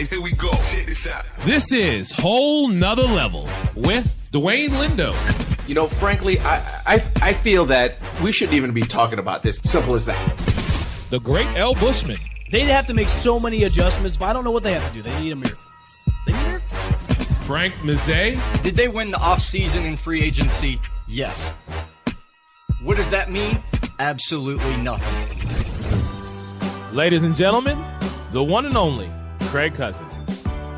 right, here we go. Check this out. This is Whole Nother Level with Dwayne Lindo. You know, frankly, I feel that we shouldn't even be talking about this. Simple as that. The great L. Bushman. They'd have to make so many adjustments, but I don't know what they have to do. They need a mirror. They need a mirror? Frank Mazzei. Did they win the offseason in free agency? Yes. What does that mean? Absolutely nothing. Ladies and gentlemen, the one and only Craig Cousin.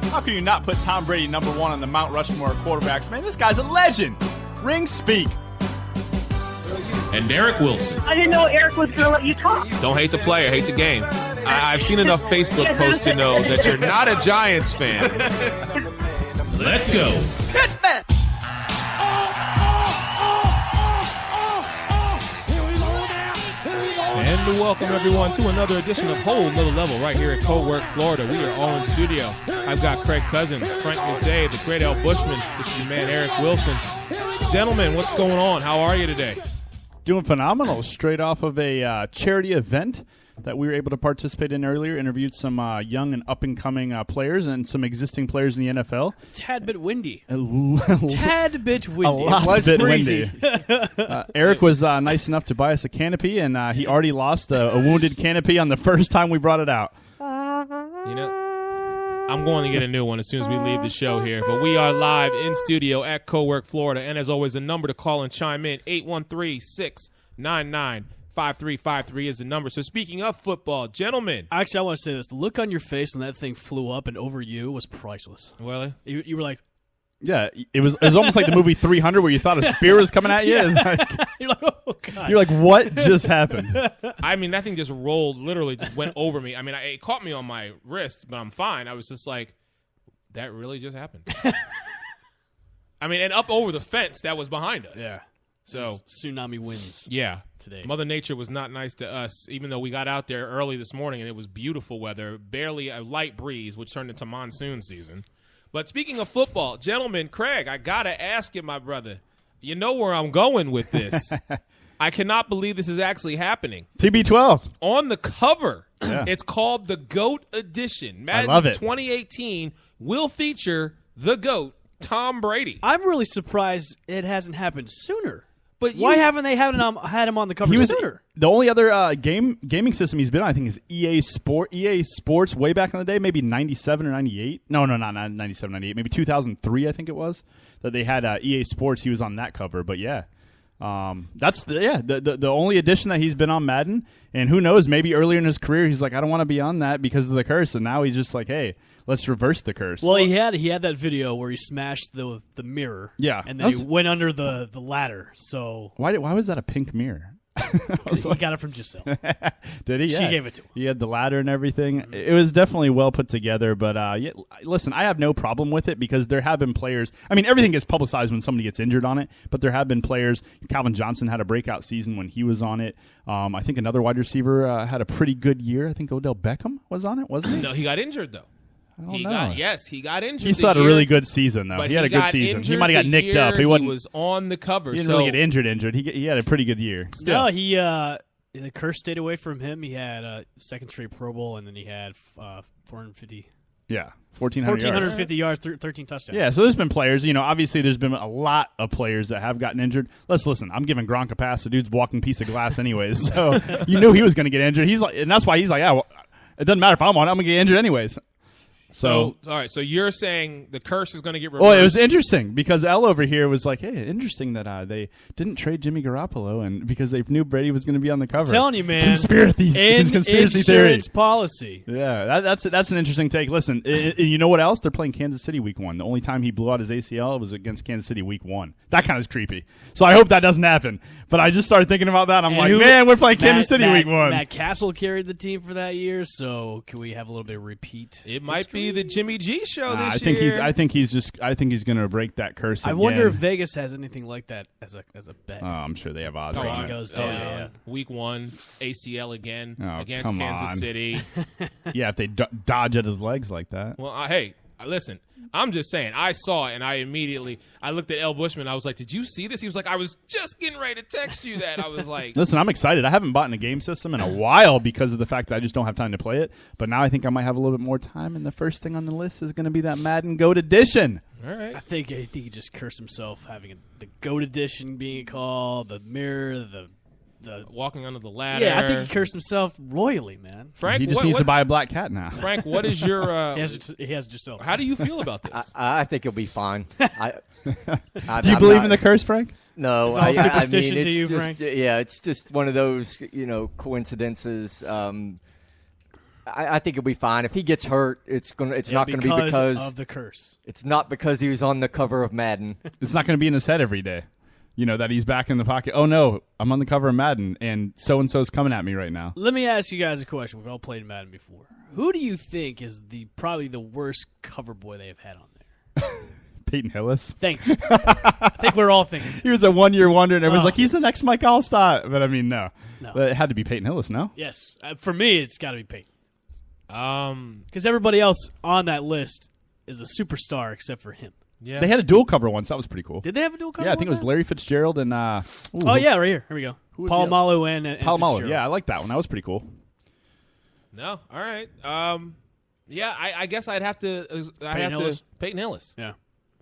How can you not put Tom Brady number one on the Mount Rushmore of quarterbacks? Man, this guy's a legend. Rings speak. And Eric Wilson. I didn't know Eric was going to let you talk. Don't hate the player, hate the game. I've seen enough Facebook posts to know that you're not a Giants fan. Let's go. And to welcome everyone to another edition of Whole Nother Level right here at Cowork, Florida. We are all in studio. I've got Craig Cousin, Frank Mazzei, the great L. Bushman. This is your man, Eric Wilson. Gentlemen, what's going on? How are you today? Doing phenomenal. Straight off of a charity event that we were able to participate in earlier. Interviewed some young and up-and-coming players and some existing players in the NFL. Tad bit windy. Tad bit windy. A lot bit windy. Eric was nice enough to buy us a canopy, and he already lost a wounded canopy on the first time we brought it out. You know, I'm going to get a new one as soon as we leave the show here. But we are live in studio at Cowork, Florida. And as always, the number to call and chime in, 813-699-5353 is the number. So speaking of football, gentlemen. Actually, I want to say this. The look on your face when that thing flew up and over you was priceless. Really? You were like... Yeah, it was almost like the movie 300 where you thought a spear was coming at you. Yeah. You're like, oh, God. You're like, what just happened? I mean, that thing just rolled, literally just went over me. I mean, it caught me on my wrist, but I'm fine. I was just like, that really just happened. I mean, and up over the fence that was behind us. Yeah. So tsunami winds. Yeah. Today. Mother Nature was not nice to us, even though we got out there early this morning and it was beautiful weather, barely a light breeze, which turned into monsoon season. But speaking of football, gentlemen, Craig, I got to ask you, my brother, you know where I'm going with this. I cannot believe this is actually happening. TB12. On the cover, It's called the GOAT Edition. Madden I love it. 2018 will feature the GOAT, Tom Brady. I'm really surprised it hasn't happened sooner. But why haven't they had him on the cover sooner? The only other gaming system he's been on, I think, is EA Sports way back in the day, maybe 97 or 98. No, not 97, 98. Maybe 2003, I think it was, that they had EA Sports. He was on that cover. But, yeah, that's the only edition that he's been on Madden. And who knows, maybe earlier in his career, he's like, I don't want to be on that because of the curse. And now he's just like, hey, let's reverse the curse. Well, he had that video where he smashed the mirror. Yeah. And then he went under the ladder. So why was that a pink mirror? He got it from Giselle. Did he? Yeah. She gave it to him. He had the ladder and everything. Mm-hmm. It was definitely well put together. But listen, I have no problem with it because there have been players. I mean, everything gets publicized when somebody gets injured on it. But there have been players. Calvin Johnson had a breakout season when he was on it. I think another wide receiver had a pretty good year. I think Odell Beckham was on it, wasn't he? No, he got injured, though. He got injured. He still had a really good season, though. But he had a good season. He might have got nicked up. He was on the cover. He didn't really get injured. He had a pretty good year. Still. No, the curse stayed away from him. He had a second straight Pro Bowl, and then he had 450. Yeah, 1,450 yards, 13 touchdowns. Yeah, so there's been players. Obviously there's been a lot of players that have gotten injured. Let's listen. I'm giving Gronk a pass. The dude's a walking piece of glass anyways. So you knew he was going to get injured. He's like, and that's why he's like, well, it doesn't matter if I'm on it. I'm going to get injured anyways. So, all right. So you're saying the curse is going to get reversed? Well, it was interesting because L over here was like, "Hey, interesting that they didn't trade Jimmy Garoppolo, and because they knew Brady was going to be on the cover." I'm telling you, man, conspiracy theory. Policy. Yeah, that's an interesting take. Listen, you know what else? They're playing Kansas City Week 1. The only time he blew out his ACL was against Kansas City Week 1. That kind of creepy. So I hope that doesn't happen. But I just started thinking about that. I'm like, man, we're playing Kansas City Week 1. Matt Castle carried the team for that year, so can we have a little bit of repeat? It might be the Jimmy G show this year. I think he's going to break that curse again. I wonder if Vegas has anything like that as a bet. Oh, I'm sure they have odds. Brady goes down. Yeah. Week 1 ACL again against come Kansas on. City. Yeah, if they dodge at his legs like that. Well, hey, Listen, I'm just saying. I saw it, and I looked at El Bushman. I was like, "Did you see this?" He was like, "I was just getting ready to text you that." I was like, Listen, I'm excited. I haven't bought in a game system in a while because of the fact that I just don't have time to play it. But now I think I might have a little bit more time, and the first thing on the list is going to be that Madden GOAT Edition. "All right." I think he just cursed himself having the GOAT edition being called, the mirror, the walking under the ladder. Yeah, I think he cursed himself royally, man. Frank, He just needs to buy a black cat now. Frank, what is your? He has Giselle. How do you feel about this? I think he'll be fine. Do you believe in the curse, Frank? No, It's all superstition to you, just, Frank? Yeah, it's just one of those, I coincidences. I think he'll be fine. If he gets hurt, it's not going to be because of the curse. It's not because he was on the cover of Madden. It's not going to be in his head every day. That he's back in the pocket. Oh, no, I'm on the cover of Madden, and so-and-so's coming at me right now. Let me ask you guys a question. We've all played Madden before. Who do you think is probably the worst cover boy they've had on there? Peyton Hillis. Thank you. I think we're all thinking. He was a one-year wonder, and everyone's like, he's the next Mike Allstott. But, I mean, no. But it had to be Peyton Hillis, no? Yes. For me, it's got to be Peyton. Um, Because everybody else on that list is a superstar except for him. yeah. They had a dual cover once. That was pretty cool. Did they have a dual cover? Yeah, I think it was one time? Larry Fitzgerald and Oh, yeah, right here. Here we go. was Paul the Malu and Palomalu. Fitzgerald. Yeah, I like that one. That was pretty cool. No, all right. Yeah, I guess I'd have to. Hillis? Peyton Hillis. Yeah.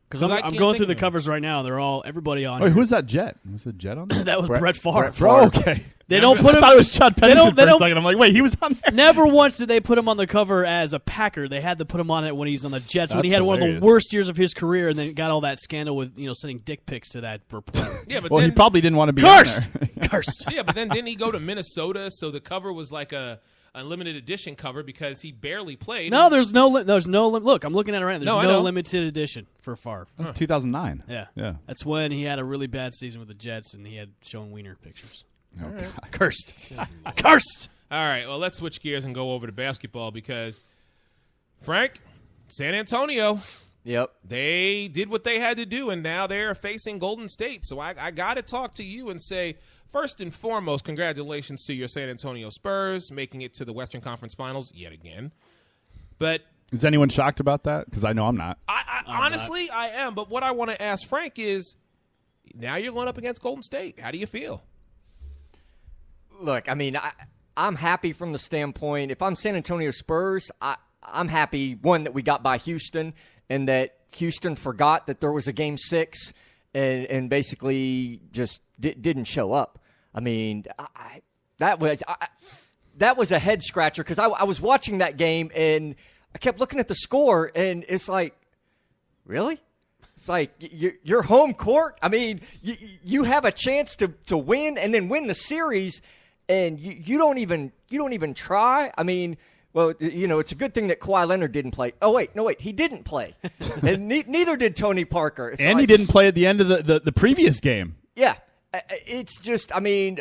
'Cause Because I I'm can't going think through the of him. covers right now, and they're everybody on Wait, here. who's that Jet? Was it Jet on there? That was Brett Favre. Oh, okay. They don't put I him. thought it was Chad They Pennington don't- for a second. I'm like, wait, he was on there? Never once did they put him on the cover as a Packer. They had to put him on it when he's on the Jets, when he That's had one of hilarious. the worst years of his career, and then got all that scandal with sending dick pics to that reporter. Yeah, but Well, then, he probably didn't want to be Cursed! on there. Cursed. yeah, but then didn't he go to Minnesota? So the cover was like a limited edition cover because he barely played. No, there's no. Look, I'm looking at it right now. There's No, I know. limited edition for Favre. That was 2009. Yeah, Yeah. That's when he had a really bad season with the Jets, and he had shown wiener pictures. Oh, God. Cursed. Cursed. All right, well, let's switch gears and go over to basketball because, Frank, San Antonio, Yep. they did what they had to do, and now they're facing Golden State. So I got to talk to you and say, first and foremost, congratulations to your San Antonio Spurs making it to the Western Conference Finals yet again. But Is anyone shocked about that? Because I know I'm not. I honestly, I am. But what I want to ask Frank is, now you're going up against Golden State. How do you feel? Look, I mean, I'm happy from the standpoint. If I'm San Antonio Spurs, I'm happy, one, that we got by Houston and that Houston forgot that there was a Game 6 and basically just didn't show up. I mean, that was a head-scratcher because I was watching that game and I kept looking at the score and it's like, really? It's like your home court. I mean, you have a chance to win and then win the series, and you don't even try. I mean, well, it's a good thing that Kawhi Leonard didn't play. Oh wait, he didn't play, and neither did Tony Parker. It's And he didn't play at the end of the previous game. Yeah, it's just. I mean,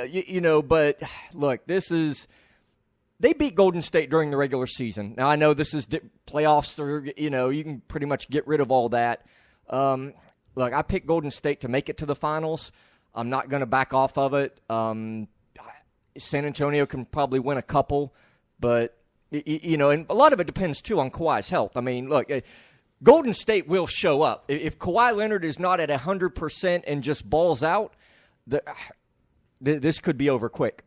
but look, they beat Golden State during the regular season. Now I know this is playoffs, or you can pretty much get rid of all that. Look, I picked Golden State to make it to the finals. I'm not going to back off of it. San Antonio can probably win a couple, but, and a lot of it depends, too, on Kawhi's health. I mean, look, Golden State will show up. If Kawhi Leonard is not at 100% and just balls out, this could be over quick.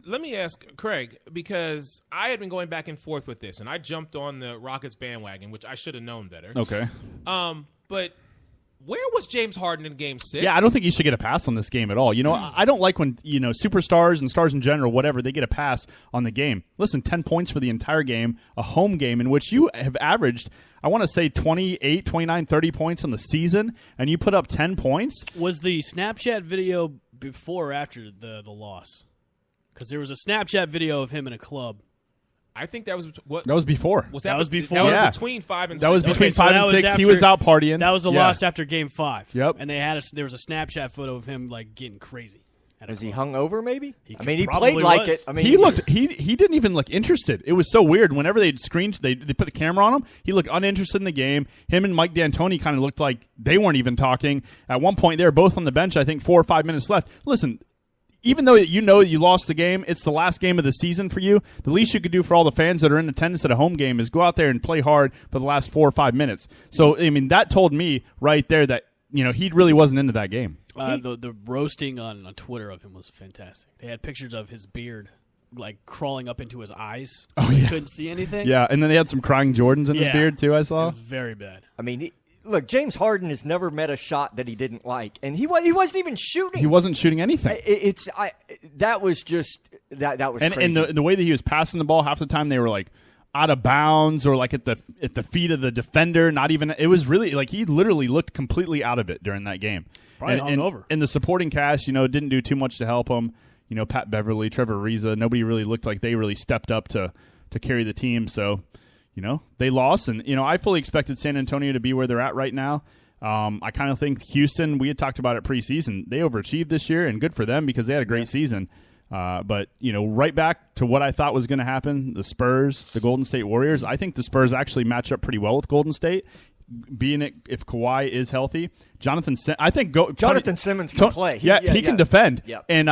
Let me ask Craig, because I had been going back and forth with this, and I jumped on the Rockets bandwagon, which I should have known better. Okay. But where was James Harden in Game 6? Yeah, I don't think he should get a pass on this game at all. I don't like when, superstars and stars in general, whatever, they get a pass on the game. Listen, 10 points for the entire game, a home game in which you have averaged, I want to say 28, 29, 30 points on the season, and you put up 10 points? Was the Snapchat video before or after the loss? Because there was a Snapchat video of him in a club. I think that was what That was before. that was before? That was Yeah. between 5 and 6. That was between Okay, so 5 that and was 6. He after- was out partying. That was the Yeah. loss after Game 5. Yep. And there was a Snapchat photo of him getting crazy. Was he hung over, maybe? He probably played like was. it. I mean, He didn't even look interested. It was so weird. Whenever they put the camera on him, he looked uninterested in the game. Him and Mike D'Antoni kind of looked like they weren't even talking. At one point, they were both on the bench, I think 4 or 5 minutes left. Listen, even though you know you lost the game, it's the last game of the season for you. The least you could do for all the fans that are in attendance at a home game is go out there and play hard for the last 4 or 5 minutes. So, I mean, that told me right there that, he really wasn't into that game. The roasting on Twitter of him was fantastic. They had pictures of his beard like crawling up into his eyes. Oh, yeah. Couldn't see anything. Yeah, and then they had some crying Jordans in his beard, too, I saw. It was very bad. I mean, look, James Harden has never met a shot that he didn't like, and he wasn't even shooting. He wasn't shooting anything. That was just that was crazy. And the way that he was passing the ball, half the time they were like out of bounds or like at the feet of the defender. Not even. It was really like he literally looked completely out of it during that game. Probably hungover. And the supporting cast, didn't do too much to help him. Pat Beverly, Trevor Ariza, nobody really looked like they really stepped up to carry the team. So, they lost. And, I fully expected San Antonio to be where they're at right now. I kind of think Houston, we had talked about it preseason, they overachieved this year, and good for them because they had a great season. But, right back to what I thought was going to happen, the Spurs, the Golden State Warriors, I think the Spurs actually match up pretty well with Golden State. Being it if Kawhi is healthy, Jonathan Simmons can play. He can defend. Yep. And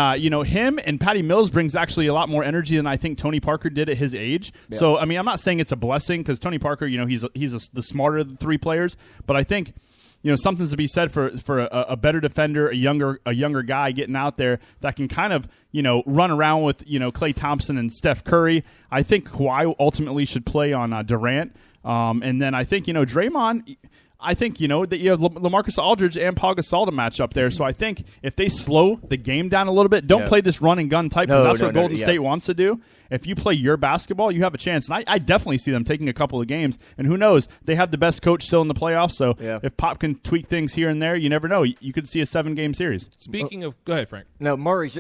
him and Patty Mills brings actually a lot more energy than I think Tony Parker did at his age. Yep. So I mean, I'm not saying it's a blessing because Tony Parker, he's the smarter of the three players, but I think something's to be said for a better defender, a younger guy getting out there that can kind of run around with Klay Thompson and Steph Curry. I think Kawhi ultimately should play on Durant. And then I think, Draymond, I think, that you have LaMarcus Aldridge and Paul Gasol to match up there. So I think if they slow the game down a little bit, don't play this run and gun type because that's what Golden State wants to do. If you play your basketball, you have a chance. And I definitely see them taking a couple of games. And who knows? They have the best coach still in the playoffs. So if Pop can tweak things here and there, you never know. You could see a 7-game series. Speaking of – go ahead, Frank. No, Murray's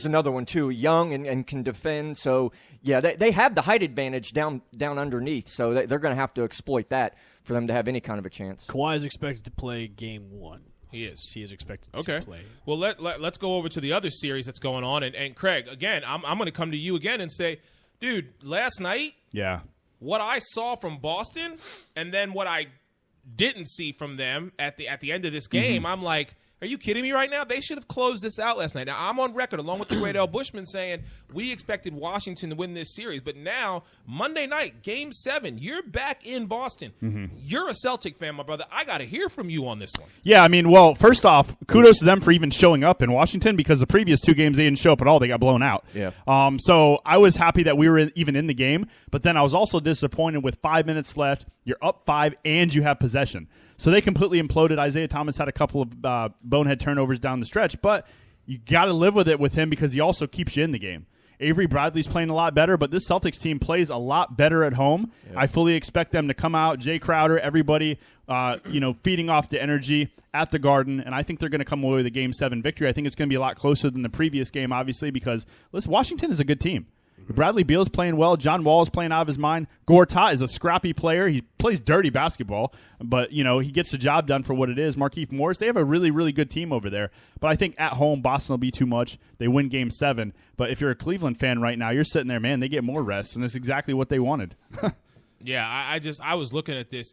another one, too, young and can defend. So, yeah, they have the height advantage down underneath. So they're going to have to exploit that for them to have any kind of a chance. Kawhi is expected to play game 1. He is. He is expected to play. Well, let's go over to the other series that's going on. And Craig, again, I'm going to come to you again and say, dude, last night, what I saw from Boston and then what I didn't see from them at the end of this game, I'm like, are you kidding me right now? They should have closed this out last night. Now, I'm on record, along with the great Al Bushman, saying we expected Washington to win this series. But now, Monday night, Game 7, you're back in Boston. You're a Celtic fan, my brother. I got to hear from you on this one. Yeah, I mean, well, first off, kudos to them for even showing up in Washington because the previous 2 games they didn't show up at all. They got blown out. Yeah. So I was happy that we were even in the game. But then I was also disappointed with 5 minutes left. You're up 5, and you have possession. So they completely imploded. Isaiah Thomas had a couple of bonehead turnovers down the stretch, but you got to live with it with him because he also keeps you in the game. Avery Bradley's playing a lot better, but this Celtics team plays a lot better at home. I fully expect them to come out, Jay Crowder, everybody, feeding off the energy at the Garden, and I think they're going to come away with a Game 7 victory. I think it's going to be a lot closer than the previous game, obviously, because listen, Washington is a good team. Bradley Beal's playing well. John Wall is playing out of his mind. Gortat is a scrappy player. He plays dirty basketball, but, he gets the job done for what it is. Markieff Morris, they have a really, really good team over there. But I think at home, Boston will be too much. They win Game 7. But if you're a Cleveland fan right now, you're sitting there, man, they get more rest, and that's exactly what they wanted. Yeah, I was looking at this.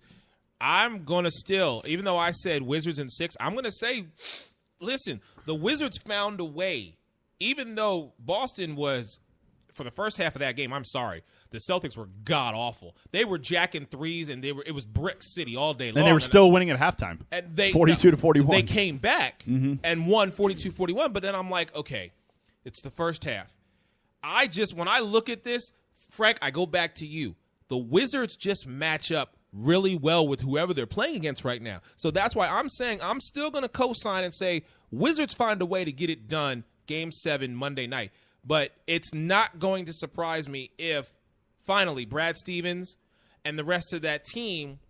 I'm going to still, even though I said Wizards in 6, I'm going to say, listen, the Wizards found a way. Even though Boston was – for the first half of that game, I'm sorry, the Celtics were god-awful. They were jacking threes, and it was Brick City all day long. And they were still winning at halftime, 42-41. They came back and won 42-41, but then I'm like, okay, it's the first half. When I look at this, Frank, I go back to you. The Wizards just match up really well with whoever they're playing against right now. So that's why I'm saying I'm still going to co-sign and say Wizards find a way to get it done Game 7 Monday night. But it's not going to surprise me if, finally, Brad Stevens and the rest of that team,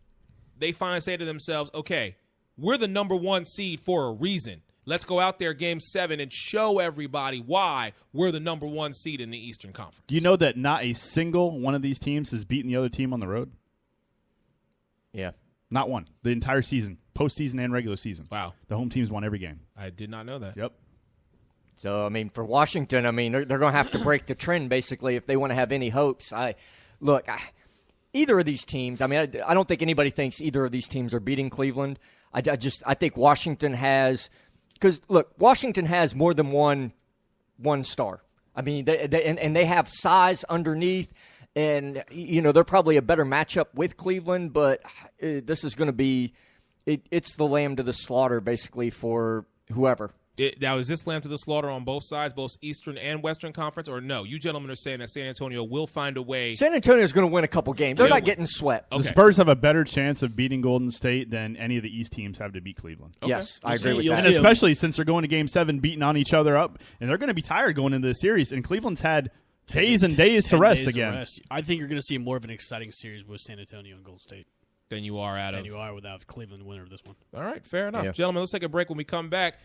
they finally say to themselves, okay, we're the number 1 seed for a reason. Let's go out there Game 7 and show everybody why we're the number 1 seed in the Eastern Conference. Do you know that not a single one of these teams has beaten the other team on the road? Yeah. Not one. The entire season, postseason and regular season. Wow. The home teams won every game. I did not know that. Yep. So, I mean, for Washington, they're going to have to break the trend, basically, if they want to have any hopes. Either of these teams, I don't think anybody thinks either of these teams are beating Cleveland. I think Washington has – because, look, Washington has more than one one star. I mean, they have size underneath, and they're probably a better matchup with Cleveland. But this is going to be it's the lamb to the slaughter basically for whoever. Now, is this lamb to the slaughter on both sides, both Eastern and Western Conference, or no? You gentlemen are saying that San Antonio will find a way. San Antonio is going to win a couple games. They're not getting swept. Okay. The Spurs have a better chance of beating Golden State than any of the East teams have to beat Cleveland. Okay. Yes, I agree with You'll that. And especially since they're going to Game 7 beating on each other up, and they're going to be tired going into the series, and Cleveland's had days and days to 10 rest days of again. rest. I think you're going to see more of an exciting series with San Antonio and Golden State Than you are than you are without Cleveland winner of this one. All right, fair enough. Yeah. Gentlemen, let's take a break. When we come back,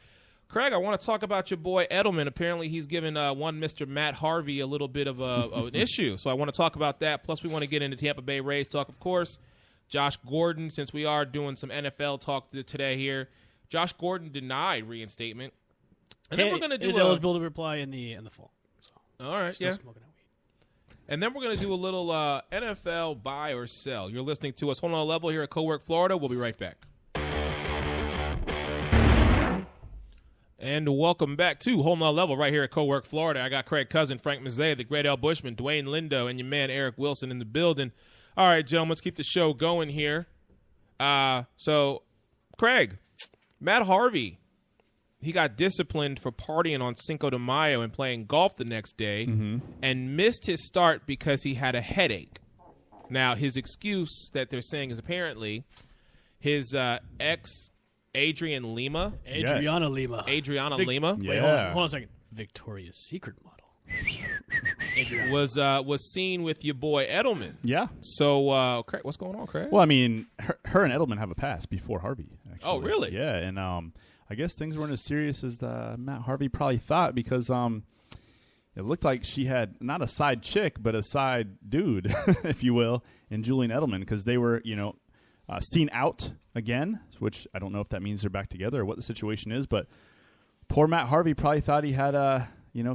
Craig, I want to talk about your boy Edelman. Apparently, he's given one Mr. Matt Harvey a little bit of an issue. So I want to talk about that. Plus, we want to get into Tampa Bay Rays talk, of course. Josh Gordon, since we are doing some NFL talk today here, Josh Gordon denied reinstatement. And then we're going to do is eligible to reply in the fall. So, all right, still yeah. smoking that weed. And then we're going to do a little NFL buy or sell. You're listening to us Hold On Level here at Cowork Florida. We'll be right back. And welcome back to Home Run Level right here at Cowork Florida. I got Craig Cousin, Frank Mazzei, the Great Al Bushman, Dwayne Lindo, and your man Eric Wilson in the building. All right, gentlemen, let's keep the show going here. So, Craig, Matt Harvey, he got disciplined for partying on Cinco de Mayo and playing golf the next day and missed his start because he had a headache. Now, his excuse that they're saying is apparently his ex Adriana Lima. Adriana Lima. Yeah. Wait, hold on a second. Victoria's Secret model. Was seen with your boy Edelman. Yeah. So, Craig, what's going on, Craig? Well, I mean, her and Edelman have a past before Harvey. Actually. Oh, really? Yeah, and I guess things weren't as serious as Matt Harvey probably thought because it looked like she had not a side chick but a side dude, if you will, in Julian Edelman because they were, seen out again, which I don't know if that means they're back together or what the situation is, but poor Matt Harvey probably thought he had a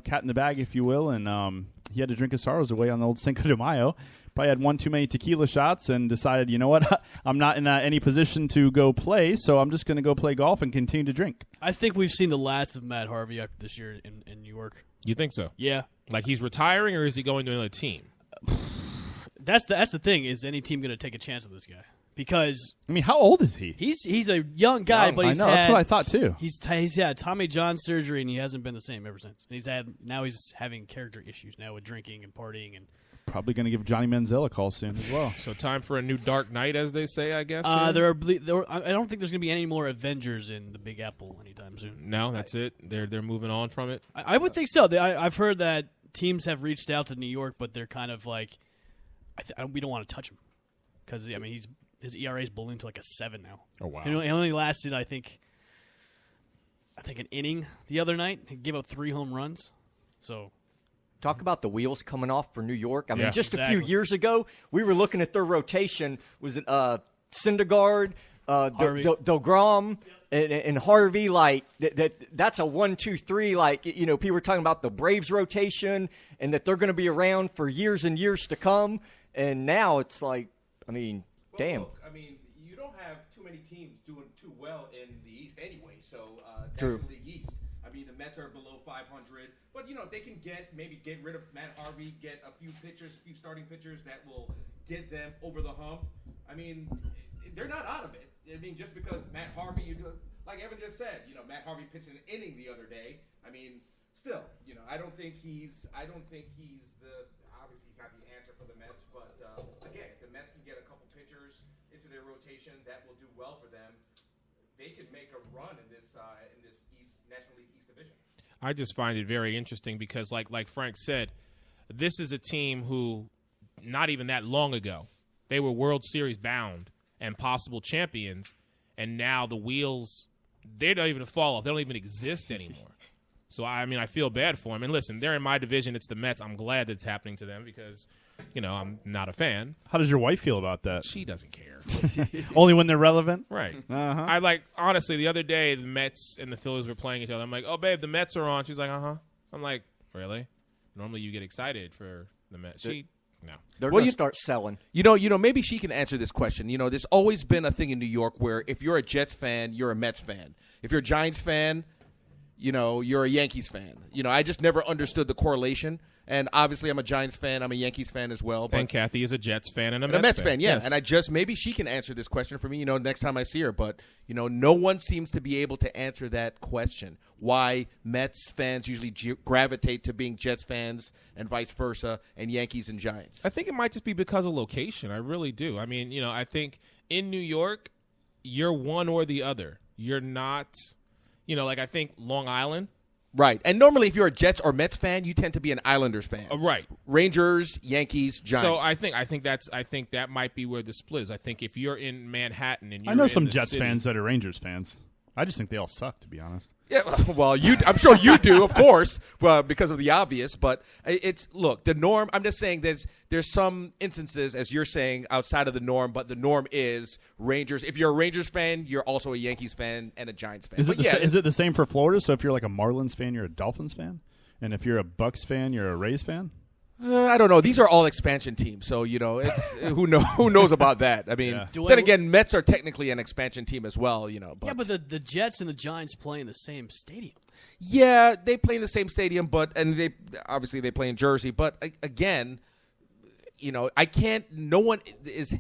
cat in the bag, if you will, and he had to drink his sorrows away on the old Cinco de Mayo. Probably had one too many tequila shots and decided, you know what, I'm not in any position to go play, so I'm just going to go play golf and continue to drink. I think we've seen the last of Matt Harvey after this year in New York. You think so? Yeah. Like he's retiring, or is he going to another team? That's the thing. Is any team going to take a chance on this guy? Because I mean, how old is he? he's a young guy, but he's that's what I thought too. He's had Tommy John surgery, and he hasn't been the same ever since. And he's having character issues now with drinking and partying, and Probably going to give Johnny Manziel a call soon as well. So time for a new Dark Knight, as they say, I guess. I don't think there's going to be any more Avengers in the Big Apple anytime soon. No, that's it. They're moving on from it. I would think so. I've heard that teams have reached out to New York, but they're kind of like, we don't want to touch him because his ERA is ballooned to like a 7 now. Oh wow! He only lasted, I think an inning the other night. He gave up 3 home runs. So talk about the wheels coming off for New York. I mean, just exactly. a few years ago, we were looking at their rotation. Was it Syndergaard, DeGrom, and Harvey? Like that's a 1, 2, 3. Like people were talking about the Braves rotation and that they're going to be around for years and years to come. And now it's like, damn. Look, you don't have too many teams doing too well in the East anyway. So True. that's the League East. The Mets are below 500, but if they can get rid of Matt Harvey, get a few starting pitchers that will get them over the hump. They're not out of it. Just because Matt Harvey, like Evan just said, Matt Harvey pitched an inning the other day. Still, I don't think he's obviously he's not the answer for the Mets, but again, if the Mets can get a couple pitchers into their rotation, that will do well for them. They could make a run in this National League East division. I just find it very interesting because, like Frank said, this is a team who, not even that long ago, they were World Series bound and possible champions, and now the wheels, they don't even fall off. They don't even exist anymore. So, I feel bad for them. And listen, they're in my division. It's the Mets. I'm glad that's happening to them because, I'm not a fan. How does your wife feel about that? She doesn't care. Only when they're relevant? Right. Uh-huh. Honestly, the other day, the Mets and the Phillies were playing each other. I'm like, oh, babe, the Mets are on. She's like, uh-huh. I'm like, really? Normally you get excited for the Mets. No. They're going to start selling. Maybe she can answer this question. There's always been a thing in New York where if you're a Jets fan, you're a Mets fan. If you're a Giants fan, you're a Yankees fan. I just never understood the correlation. And obviously, I'm a Giants fan. I'm a Yankees fan as well. But And Kathy is a Jets fan and a Mets fan. Yeah. Yes. And maybe she can answer this question for me, next time I see her. But, no one seems to be able to answer that question. Why Mets fans usually gravitate to being Jets fans and vice versa, and Yankees and Giants. I think it might just be because of location. I really do. I mean, I think in New York, you're one or the other. You're not, I think Long Island. Right. And normally if you're a Jets or Mets fan, you tend to be an Islanders fan. Right. Rangers, Yankees, Giants. So I think that might be where the split is. I think if you're in Manhattan and you're I know in some the Jets city, fans that are Rangers fans. I just think they all suck, to be honest. Yeah, well, I'm sure you do, of course, because of the obvious. But look, the norm. I'm just saying there's some instances, as you're saying, outside of the norm. But the norm is Rangers. If you're a Rangers fan, you're also a Yankees fan and a Giants fan. Is it the same for Florida? So if you're like a Marlins fan, you're a Dolphins fan, and if you're a Bucks fan, you're a Rays fan. I don't know. These are all expansion teams, so it's who knows about that. I mean, Yeah. then again, Mets are technically an expansion team as well. But Yeah, but the Jets and the Giants play in the same stadium. yeah, they play in the same stadium, and they obviously play in Jersey. But again, I can't. No one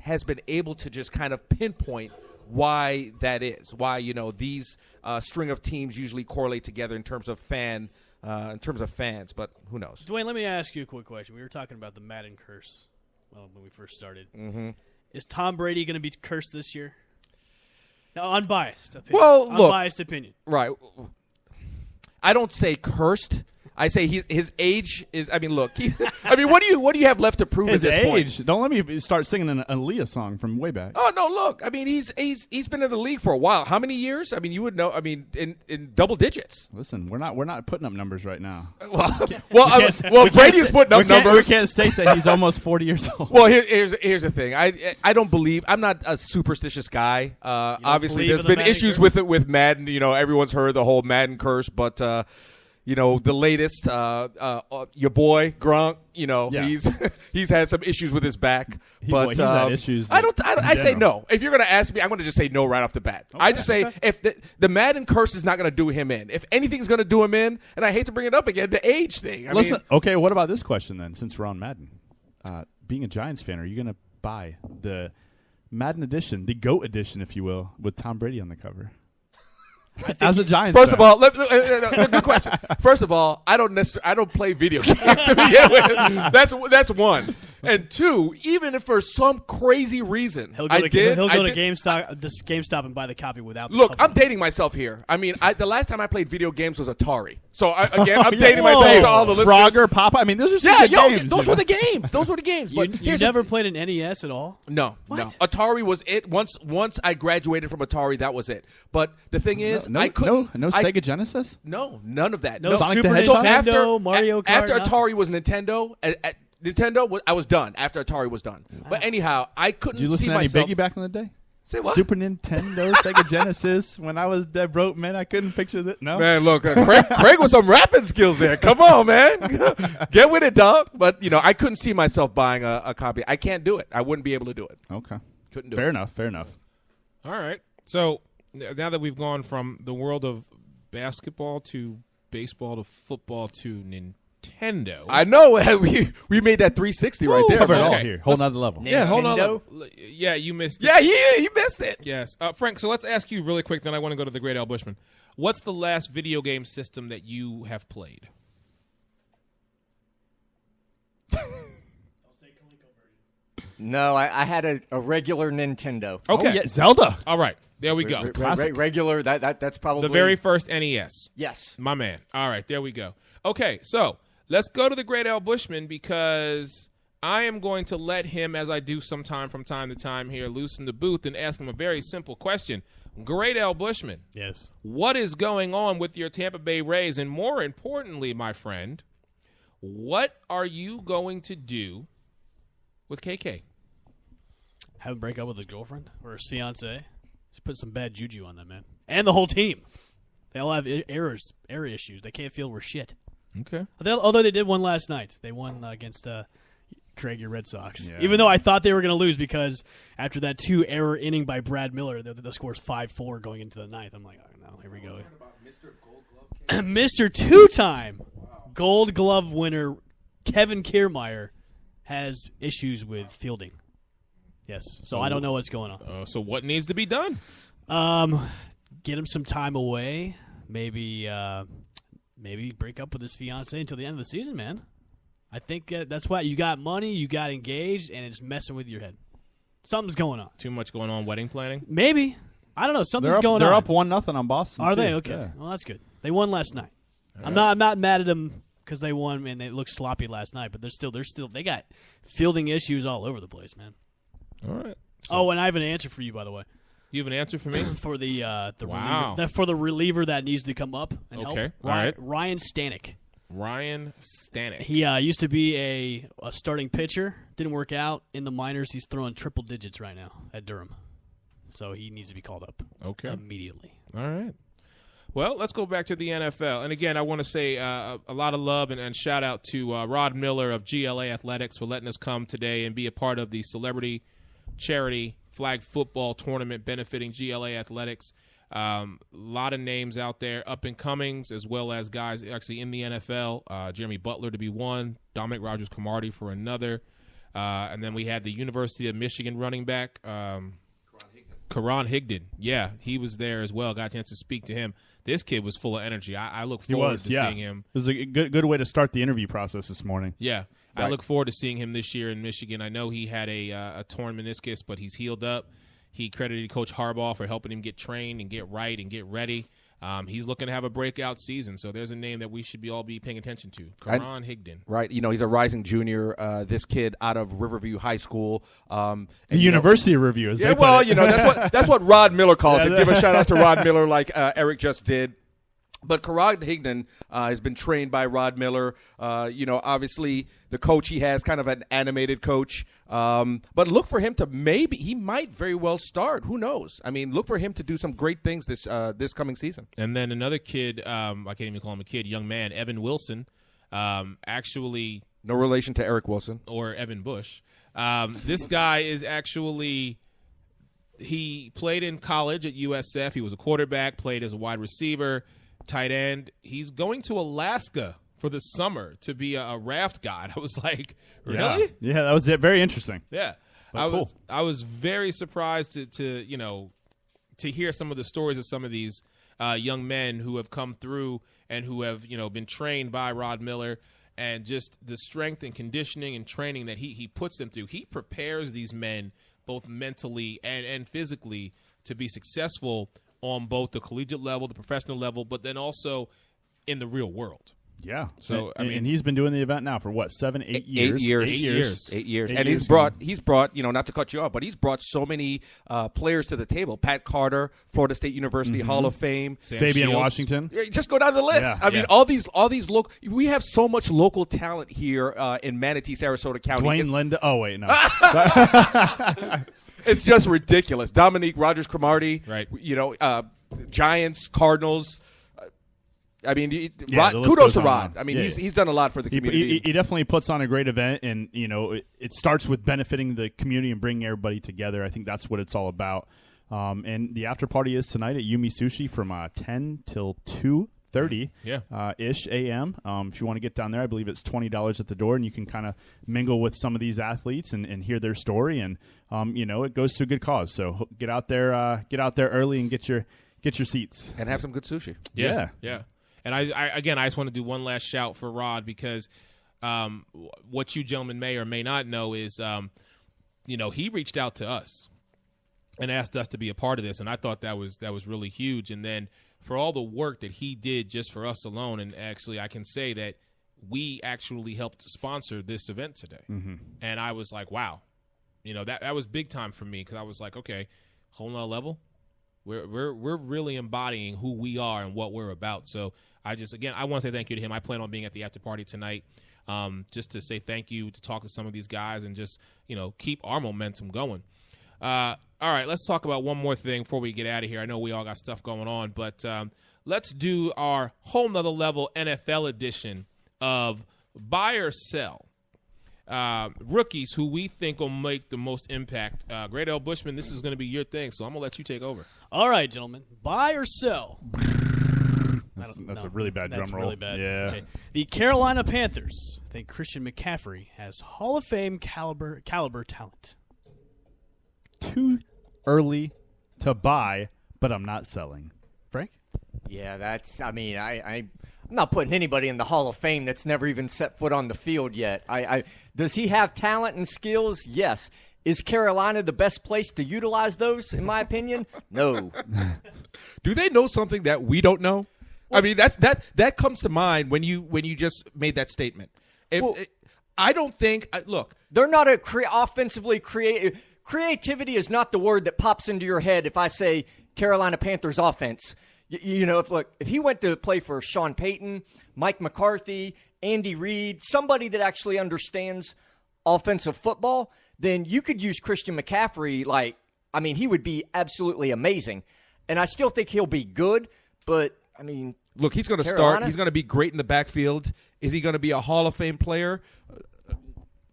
has been able to just kind of pinpoint why that is. Why these string of teams usually correlate together in terms of fans, but who knows? Dwayne, let me ask you a quick question. We were talking about the Madden curse when we first started. Mm-hmm. Is Tom Brady going to be cursed this year? No, unbiased opinion. Well, look, unbiased opinion. Right. I don't say cursed. I say his age is. I mean, look. What do you have left to prove His at this age. point? Don't let me start singing an Aaliyah song from way back. Oh no! Look, I mean, he's been in the league for a while. How many years? I mean, you would know. I mean, in double digits. Listen, we're not putting up numbers right now. Well, Brady's putting up numbers. We can't state that he's almost 40 years old. Well, here's the thing. I don't believe. I'm not a superstitious guy. Obviously, believe there's in the been Madden issues curse? with Madden. Everyone's heard the whole Madden curse, but. The latest, your boy Gronk. Yeah. he's had some issues with his back, but he's had issues. I say general. no. If you're gonna ask me, I'm gonna just say no right off the bat. I just say if the Madden curse is not gonna do him in. If anything's gonna do him in, and I hate to bring it up again, the age thing. Listen, okay. What about this question then? Since we're on Madden, being a Giants fan, are you gonna buy the Madden edition, the GOAT edition, if you will, with Tom Brady on the cover? As a Giants First fan. of all, good question. First of all, I don't play video games to begin with. That's one. And two, even if for some crazy reason He'll go to GameStop and buy the copy without the Look, cover. I'm dating myself here. I mean, the last time I played video games was Atari. So I'm dating myself to all the listeners. Frogger, Papa. I mean, those are some good games. Those were the games. Those were the games. But You here's the never played an NES at all? No, What? no. Atari was it. Once I graduated from Atari, that was it. But the thing is, No I couldn't. no Sega Genesis? No, none of that. No Sonic Super the Nintendo, Hedgehog? Mario Kart? After nothing? Atari was Nintendo, I was done. After Atari was done. But anyhow, I couldn't Did you listen see to any myself. Biggie back in the day? Say what? Super Nintendo, Sega Genesis. When I was dead broke, man, I couldn't picture that. No, Man, look, Craig with some rapping skills there. Come on, man. Get with it, dog. But, I couldn't see myself buying a copy. I can't do it. I wouldn't be able to do it. Okay, Couldn't do fair it. enough. Fair enough. All right. So now that we've gone from the world of basketball to baseball to football to Nintendo. I know. We made that 360 right there. Cover it man. all Okay. here. Whole nother level. Yeah, hold on. Nintendo? Yeah, you missed it. Yeah, you missed it. Yes. Frank, so let's ask you really quick, then I want to go to the Great Al Bushman. What's the last video game system that you have played? No, I had a regular Nintendo. Okay. Oh, yeah, Zelda. All right. There we go. Regular. That's probably The very first NES. yes. My man. All right, there we go. Okay, so let's go to the Great Al Bushman because I am going to let him, as I do from time to time here, loose in the booth and ask him a very simple question. Great Al Bushman, Yes. what is going on with your Tampa Bay Rays? And more importantly, my friend, what are you going to do with KK? Have him break up with his girlfriend or his fiance. Just put some bad juju on that man. And the whole team. They all have error issues. They can't feel we're shit. Okay. Although they did one last night. They won against Craig, your Red Sox. Yeah. Even though I thought they were going to lose because after that 2-error inning by Brad Miller, the score's 5-4 going into the ninth. I'm like, oh, no, here we go. Mr. Two-time Gold Glove winner Kevin Kiermaier has issues with fielding. Yes, so I don't know what's going on. So what needs to be done? Get him some time away. Maybe break up with his fiancée until the end of the season, man. I think that's why you got money, you got engaged, and it's messing with your head. Something's going on. Too much going on wedding planning? Maybe. I don't know. Something's going on. They're up 1-0 on Boston. Are too. they? Okay. Yeah. Well, that's good. They won last night. All I'm right. not mad at them because they won and they looked sloppy last night, but they got fielding issues all over the place, man. All right. Oh, and I have an answer for you, by the way. You have an answer for me? For the Wow. reliever, for the reliever that needs to come up and help. Okay. All right. Ryan Stanek. Ryan Stanek. He used to be a starting pitcher. Didn't work out in the minors. He's throwing triple digits right now at Durham, so he needs to be called up. Okay. Immediately. All right. Well, let's go back to the NFL. And again, I want to say a lot of love and shout out to Rod Miller of GLA Athletics for letting us come today and be a part of the celebrity charity flag football tournament benefiting GLA Athletics. A lot of names out there, up and comings, as well as guys actually in the NFL. Jeremy Butler to be one, Dominic Rodgers-Cromartie for another, and then we had the University of Michigan running back, Karan Higdon. Yeah, he was there as well. Got a chance to speak to him. This kid was full of energy. I look forward to seeing him. It was a good way to start the interview process this morning. Yeah, I look forward to seeing him this year in Michigan. I know he had a torn meniscus, but he's healed up. He credited Coach Harbaugh for helping him get trained and get right and get ready. He's looking to have a breakout season, so there's a name that we should all be paying attention to, Karan Higdon. Right, he's a rising junior. This kid out of Riverview High School, The University Review, as they put it. that's what Rod Miller calls it. Give a shout out to Rod Miller, like Eric just did. But Karan Higdon has been trained by Rod Miller. Obviously the coach he has, kind of an animated coach. But look for him to he might very well start. Who knows? I mean, look for him to do some great things this coming season. And then another kid, I can't even call him a kid, young man, Evan Wilson, actually. No relation to Eric Wilson. Or Evan Bush. This guy is actually. He played in college at USF. He was a quarterback, played as a wide receiver, tight end. He's going to Alaska for the summer to be a raft guide. I was like, really? Yeah, that was very interesting. Yeah. But I was very surprised to hear some of the stories of some of these young men who have come through and who have, been trained by Rod Miller, and just the strength and conditioning and training that he puts them through. He prepares these men both mentally and physically to be successful on both the collegiate level, the professional level, but then also in the real world. Yeah. So and he's been doing the event now for what, 8 years? 8 years. 8 years. 8 years. Eight And years, he's brought, not to cut you off, but he's brought so many players to the table. Pat Carter, Florida State University Hall of Fame. Sam Fabian Shields. Washington. Yeah, just go down the list. Yeah. I mean, all these local. We have so much local talent here in Manatee, Sarasota County. Dwayne Linda. Oh, wait, no. It's just ridiculous. Dominique Rodgers-Cromartie. Right. Giants, Cardinals. I mean, Yeah, the list kudos goes to on Rod. and on. I mean, Yeah. he's done a lot for the community. He definitely puts on a great event, and it starts with benefiting the community and bringing everybody together. I think that's what it's all about. And the after party is tonight at Yumi Sushi from 10 till 2:30 ish a.m. If you want to get down there, I believe it's $20 at the door, and you can kind of mingle with some of these athletes and hear their story. And it goes to a good cause. So get out there early and get your seats and have some good sushi. Yeah. And I just want to do one last shout for Rod, because what you gentlemen may or may not know is, he reached out to us and asked us to be a part of this, and I thought that was really huge. And then for all the work that he did just for us alone, and actually I can say that we actually helped sponsor this event today. Mm-hmm. And I was like, wow, that was big time for me, because I was like, okay, whole nother level. We're really embodying who we are and what we're about. So I want to say thank you to him. I plan on being at the after party tonight, just to say thank you, to talk to some of these guys, and just keep our momentum going. All right, let's talk about one more thing before we get out of here. I know we all got stuff going on, but let's do our whole nother level NFL edition of Buy or Sell. Rookies who we think will make the most impact. Great L. Bushman, this is going to be your thing, so I'm going to let you take over. All right, gentlemen. Buy or sell? That's a really bad That's drum roll. really bad. Yeah. Okay. The Carolina Panthers think Christian McCaffrey has Hall of Fame caliber talent. Too early to buy, but I'm not selling. Frank? Yeah, that's. I mean, I'm not putting anybody in the Hall of Fame that's never even set foot on the field yet. Does he have talent and skills? Yes. Is Carolina the best place to utilize those, in my opinion? No. Do they know something that we don't know? I mean, that comes to mind when you just made that statement. I don't think. Look, They're not offensively creative. Creativity is not the word that pops into your head if I say Carolina Panthers offense. If he went to play for Sean Payton, Mike McCarthy, Andy Reid, somebody that actually understands offensive football, then you could use Christian McCaffrey. He would be absolutely amazing. And I still think he'll be good, but, look, he's going to start. He's going to be great in the backfield. Is he going to be a Hall of Fame player?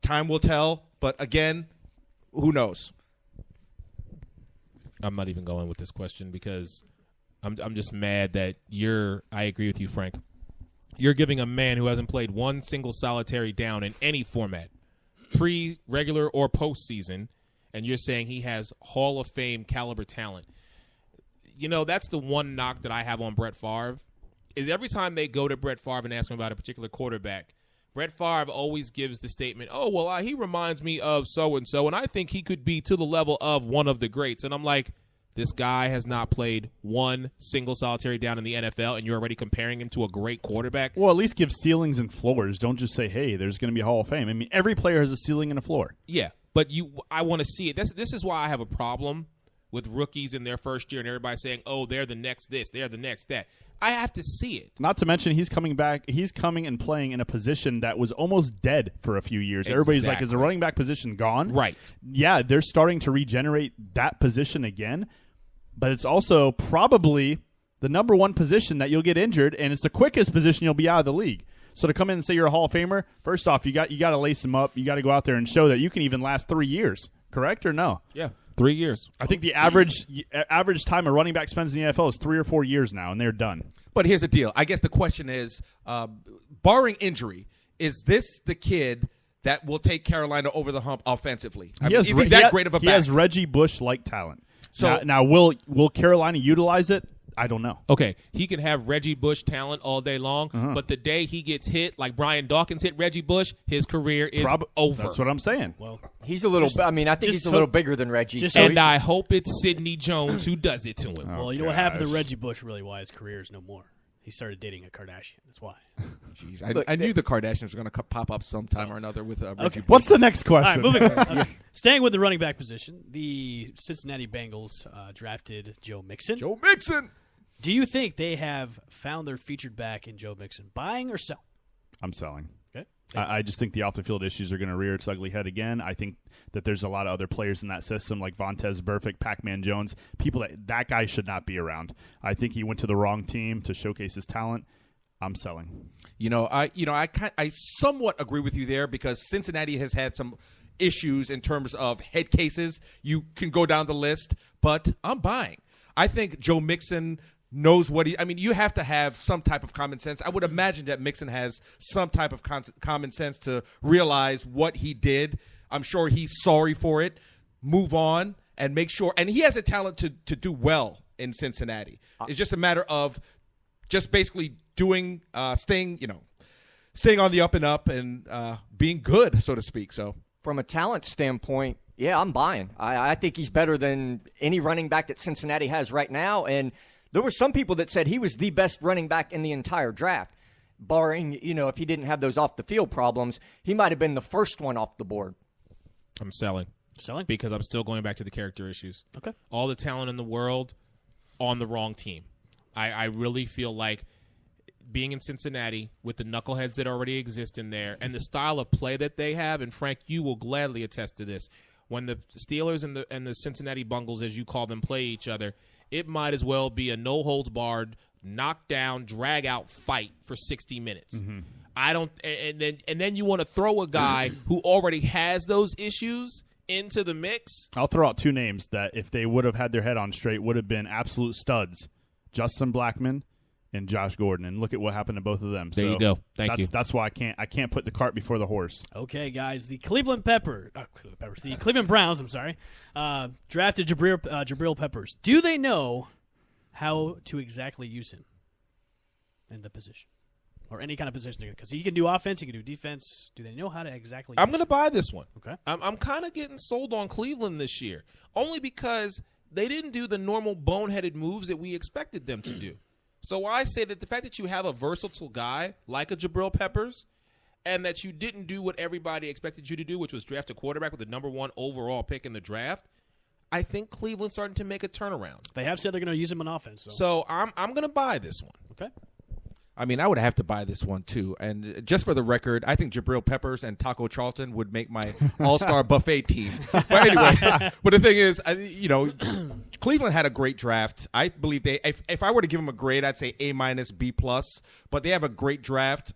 Time will tell. But, again, who knows? I'm not even going with this question because I'm just mad that I agree with you, Frank. You're giving a man who hasn't played one single solitary down in any format, pre-regular or postseason, and you're saying he has Hall of Fame caliber talent. That's the one knock that I have on Brett Favre, is every time they go to Brett Favre and ask him about a particular quarterback, Brett Favre always gives the statement, he reminds me of so-and-so, and I think he could be to the level of one of the greats. And I'm like, this guy has not played one single solitary down in the NFL, and you're already comparing him to a great quarterback? Well, at least give ceilings and floors. Don't just say, hey, there's going to be a Hall of Fame. I mean, every player has a ceiling and a floor. Yeah, but I want to see it. This is why I have a problem with rookies in their first year and everybody saying, they're the next this, they're the next that. I have to see it. Not to mention he's coming back. He's coming and playing in a position that was almost dead for a few years. Exactly. Everybody's like, is the running back position gone? Right. Yeah, they're starting to regenerate that position again, but it's also probably the number one position that you'll get injured, and it's the quickest position you'll be out of the league. So to come in and say you're a Hall of Famer, first off, you got to lace them up. You got to go out there and show that you can even last 3 years. Correct or no? Yeah, 3 years. I think the average time a running back spends in the NFL is 3 or 4 years now, and they're done. But here's the deal. I guess the question is, barring injury, is this the kid that will take Carolina over the hump offensively? Is he that great of a back? He has Reggie Bush-like talent. So now will Carolina utilize it? I don't know. Okay, he can have Reggie Bush talent all day long, but the day he gets hit, like Brian Dawkins hit Reggie Bush, his career is over. That's what I'm saying. Well, he's a little. I think he's a little bigger than Reggie. And I hope it's Sidney Jones who does it to him. Well, you know what happened to Reggie Bush, really, why his career is no more. He started dating a Kardashian. That's why. Jeez, I knew the Kardashians were going to pop up sometime or another with Reggie Bush. What's the next All right, question? moving on. Staying with the running back position, the Cincinnati Bengals drafted Joe Mixon. Joe Mixon. Do you think they have found their featured back in Joe Mixon? Buying or sell? I'm selling. Okay. I just think the off-the-field issues are going to rear its ugly head again. I think that there's a lot of other players in that system, like Vontez Burfict, Pac-Man Jones, people that guy should not be around. I think he went to the wrong team to showcase his talent. I'm selling. I somewhat agree with you there because Cincinnati has had some issues in terms of head cases. You can go down the list, but I'm buying. I think Joe Mixon knows what you have to have some type of common sense. I would imagine that Mixon has some type of common sense to realize what he did. I'm sure he's sorry for it. Move on and make sure. And he has a talent to do well in Cincinnati. It's just a matter of just basically staying on the up and up and being good, so to speak. So from a talent standpoint, yeah, I'm buying. I think he's better than any running back that Cincinnati has right now. And there were some people that said he was the best running back in the entire draft, barring, if he didn't have those off-the-field problems, he might have been the first one off the board. I'm selling. Selling? Because I'm still going back to the character issues. Okay. All the talent in the world on the wrong team. I really feel like being in Cincinnati with the knuckleheads that already exist in there and the style of play that they have, and Frank, you will gladly attest to this, when the Steelers and the Cincinnati Bungles, as you call them, play each other, it might as well be a no-holds-barred, knock-down, drag-out fight for 60 minutes. Mm-hmm. And then you want to throw a guy who already has those issues into the mix. I'll throw out two names that if they would have had their head on straight would have been absolute studs. Justin Blackmon and Josh Gordon, and look at what happened to both of them. There you go. Thank you. That's why I can't put the cart before the horse. Okay, guys, the Cleveland Browns, drafted Jabril Peppers. Do they know how to exactly use him in the position? Or any kind of position, because he can do offense, he can do defense. Do they know how to exactly? I'm going to buy this one. Okay, I'm kind of getting sold on Cleveland this year, only because they didn't do the normal boneheaded moves that we expected them to do. So I say that the fact that you have a versatile guy like a Jabril Peppers, and that you didn't do what everybody expected you to do, which was draft a quarterback with the number 1 overall pick in the draft, I think Cleveland's starting to make a turnaround. They have said they're going to use him on offense. So I'm going to buy this one. Okay. I mean, I would have to buy this one, too. And just for the record, I think Jabril Peppers and Taco Charlton would make my all-star buffet team. But anyway, but the thing is, Cleveland had a great draft. I believe if I were to give them a grade, I'd say A-, B+. But they have a great draft.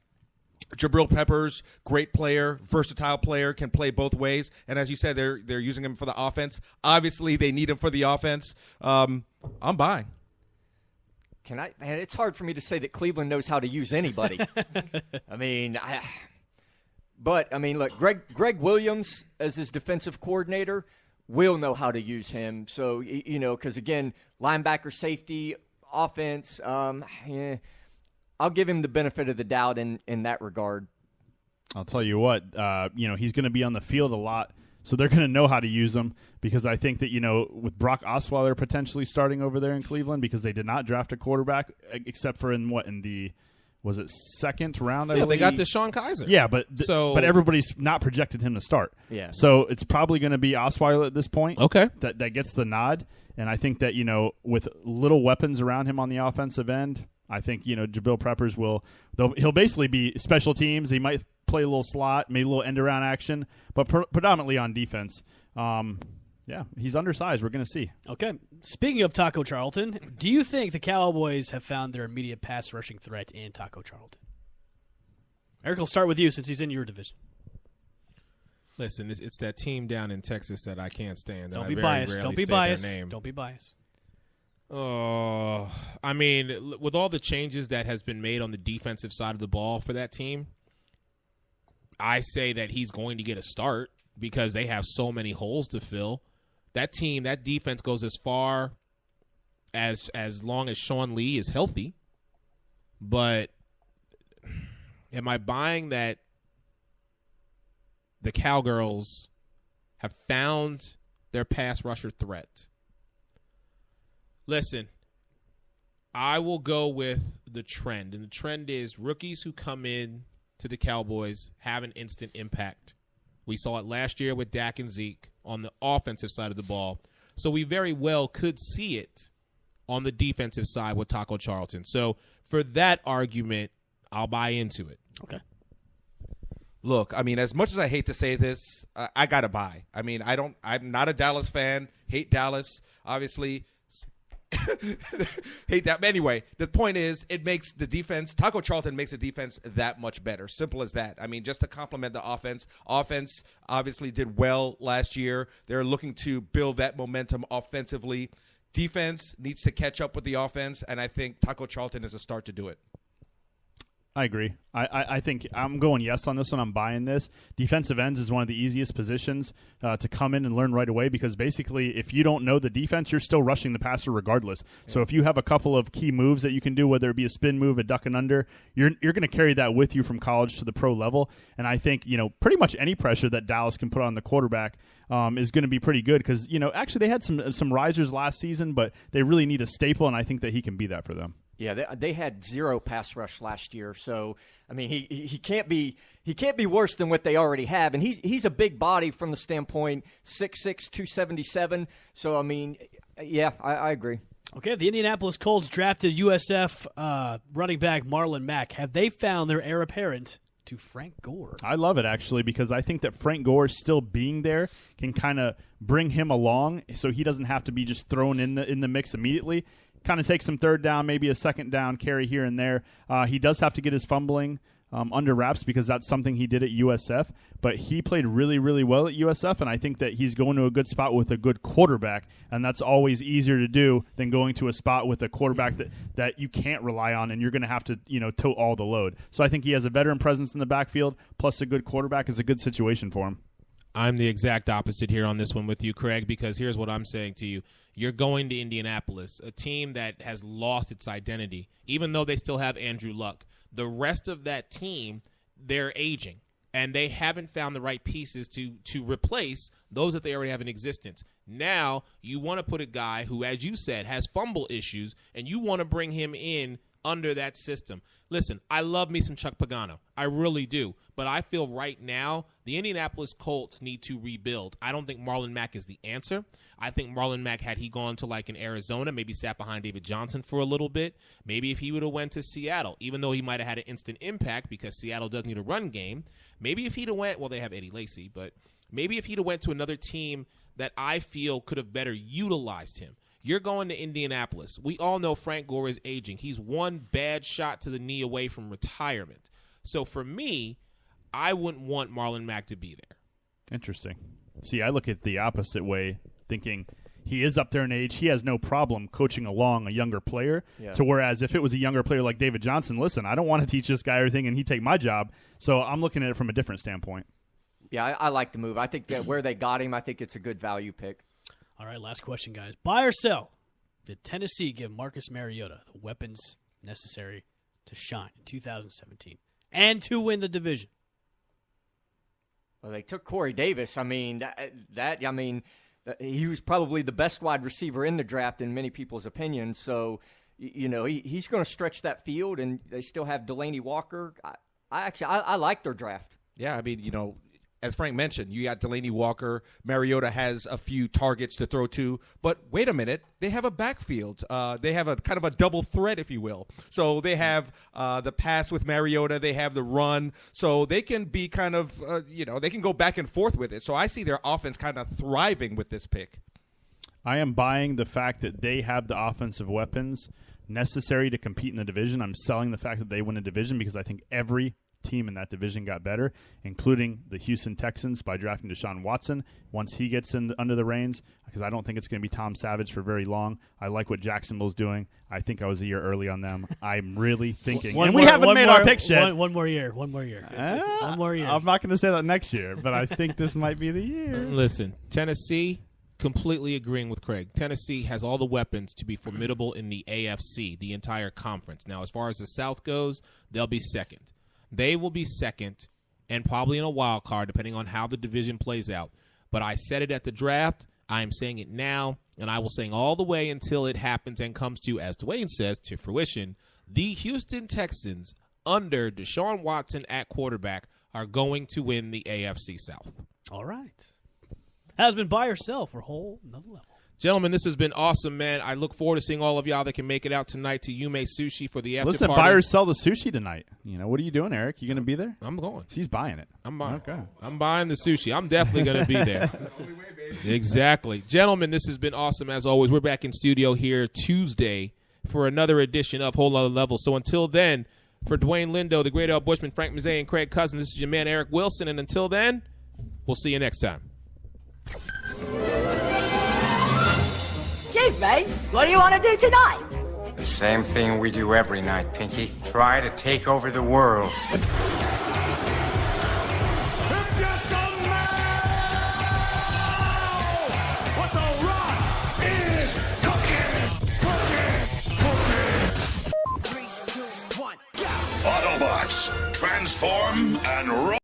Jabril Peppers, great player, versatile player, can play both ways. And as you said, they're using him for the offense. Obviously, they need him for the offense. I'm buying. Man, it's hard for me to say that Cleveland knows how to use anybody. Look, Greg Williams as his defensive coordinator will know how to use him. So, because again, linebacker, safety, offense, I'll give him the benefit of the doubt in that regard. I'll tell you what, he's going to be on the field a lot. So they're going to know how to use them, because I think that, with Brock Osweiler potentially starting over there in Cleveland, because they did not draft a quarterback except for in the second round? I Yeah, believe? they got Deshaun Kaiser. Yeah, but everybody's not projected him to start. Yeah. So it's probably going to be Osweiler at this point. Okay. That gets the nod. And I think that, with little weapons around him on the offensive end, I think, Jabril Peppers he'll basically be special teams. He might play a little slot, maybe a little end-around action, but predominantly on defense. He's undersized. We're going to see. Okay. Speaking of Taco Charlton, do you think the Cowboys have found their immediate pass rushing threat in Taco Charlton? Eric, will start with you since he's in your division. Listen, it's that team down in Texas that I can't stand. Don't be biased. Don't be biased. Don't be biased. Oh, I mean, with all the changes that has been made on the defensive side of the ball for that team, I say that he's going to get a start because they have so many holes to fill. That team, that defense goes as far as long as Sean Lee is healthy. But am I buying that the Cowgirls have found their pass rusher threat? Listen, I will go with the trend, and the trend is rookies who come in to the Cowboys have an instant impact. We saw it last year with Dak and Zeke on the offensive side of the ball, so we very well could see it on the defensive side with Taco Charlton. So for that argument, I'll buy into it. Okay. Look, I mean, as much as I hate to say this, I got to buy. I mean, I'm not a Dallas fan, hate Dallas, obviously. Hate that. But anyway, the point is, it makes the defense, Taco Charlton makes the defense that much better. Simple as that. I mean, just to complement the offense. Offense obviously did well last year. They're looking to build that momentum offensively. Defense needs to catch up with the offense, and I think Taco Charlton is a start to do it. I agree. I think I'm going yes on this one. I'm buying this. Defensive ends is one of the easiest positions to come in and learn right away, because basically if you don't know the defense, you're still rushing the passer regardless. Yeah. So if you have a couple of key moves that you can do, whether it be a spin move, a duck and under, you're going to carry that with you from college to the pro level. And I think, pretty much any pressure that Dallas can put on the quarterback is going to be pretty good, because, actually they had some risers last season, but they really need a staple, and I think that he can be that for them. Yeah, they had zero pass rush last year, so I mean he can't be worse than what they already have, and he's a big body from the standpoint 6'6", 277. So I mean, yeah, I agree. Okay, the Indianapolis Colts drafted USF running back Marlin Mack. Have they found their heir apparent to Frank Gore? I love it, actually, because I think that Frank Gore still being there can kind of bring him along, so he doesn't have to be just thrown in the mix immediately. Kind of take some third down, maybe a second down carry here and there. He does have to get his fumbling under wraps because that's something he did at USF. But he played really, really well at USF, and I think that he's going to a good spot with a good quarterback, and that's always easier to do than going to a spot with a quarterback that you can't rely on, and you're going to have to tote all the load. So I think he has a veteran presence in the backfield, plus a good quarterback is a good situation for him. I'm the exact opposite here on this one with you, Craig, because here's what I'm saying to you. You're going to Indianapolis, a team that has lost its identity, even though they still have Andrew Luck. The rest of that team, they're aging, and they haven't found the right pieces to replace those that they already have in existence. Now you want to put a guy who, as you said, has fumble issues, and you want to bring him in under that system. Listen, I love me some Chuck Pagano. I really do. But I feel right now the Indianapolis Colts need to rebuild. I don't think Marlin Mack is the answer. I think Marlin Mack, had he gone to like in Arizona, maybe sat behind David Johnson for a little bit, maybe if he would have went to Seattle, even though he might have had an instant impact because Seattle does need a run game, maybe if he'd have went, well, they have Eddie Lacy, but maybe if he'd have went to another team that I feel could have better utilized him. You're going to Indianapolis. We all know Frank Gore is aging. He's one bad shot to the knee away from retirement. So for me, I wouldn't want Marlon Mack to be there. Interesting. See, I look at the opposite way, thinking he is up there in age. He has no problem coaching along a younger player. Yeah. To whereas if it was a younger player like David Johnson, listen, I don't want to teach this guy everything and he take my job. So I'm looking at it from a different standpoint. Yeah, I like the move. I think that where they got him, I think it's a good value pick. All right, last question, guys. Buy or sell? Did Tennessee give Marcus Mariota the weapons necessary to shine in 2017 and to win the division? Well, they took Corey Davis. I mean, he was probably the best wide receiver in the draft in many people's opinions. So, he's going to stretch that field, and they still have Delaney Walker. I like their draft. Yeah, I mean, as Frank mentioned, you got Delaney Walker. Mariota has a few targets to throw to. But wait a minute. They have a backfield. They have a kind of a double threat, if you will. So they have the pass with Mariota. They have the run. So they can be kind of, they can go back and forth with it. So I see their offense kind of thriving with this pick. I am buying the fact that they have the offensive weapons necessary to compete in the division. I'm selling the fact that they win a division because I think every team in that division got better, including the Houston Texans by drafting Deshaun Watson once he gets under the reins, because I don't think it's going to be Tom Savage for very long. I like what Jacksonville's doing. I think I was a year early on them. I'm really thinking. We haven't made our picks yet. One more year. One more year. I'm not going to say that next year, but I think this might be the year. Listen, Tennessee, completely agreeing with Craig. Tennessee has all the weapons to be formidable in the AFC, the entire conference. Now, as far as the South goes, they'll be second. They will be second and probably in a wild card, depending on how the division plays out. But I said it at the draft. I am saying it now, and I will say all the way until it happens and comes to, as Dwayne says, to fruition. The Houston Texans, under Deshaun Watson at quarterback, are going to win the AFC South. All right. Has been buy or sell for whole another level. Gentlemen, this has been awesome, man. I look forward to seeing all of y'all that can make it out tonight to Yume Sushi for the after Listen, party. buy or sell the sushi tonight. What are you doing, Eric? You going to be there? I'm going. He's buying it. I'm buying. Okay. I'm buying the sushi. I'm definitely going to be there. Exactly. Gentlemen, this has been awesome as always. We're back in studio here Tuesday for another edition of Whole Other Level. So until then, for Dwayne Lindo, the Great Al Bushman, Frank Mazzei, and Craig Cousins, this is your man Eric Wilson. And until then, we'll see you next time. Gee, Ray, what do you want to do tonight? The same thing we do every night, Pinky. Try to take over the world. Autobots, transform and run!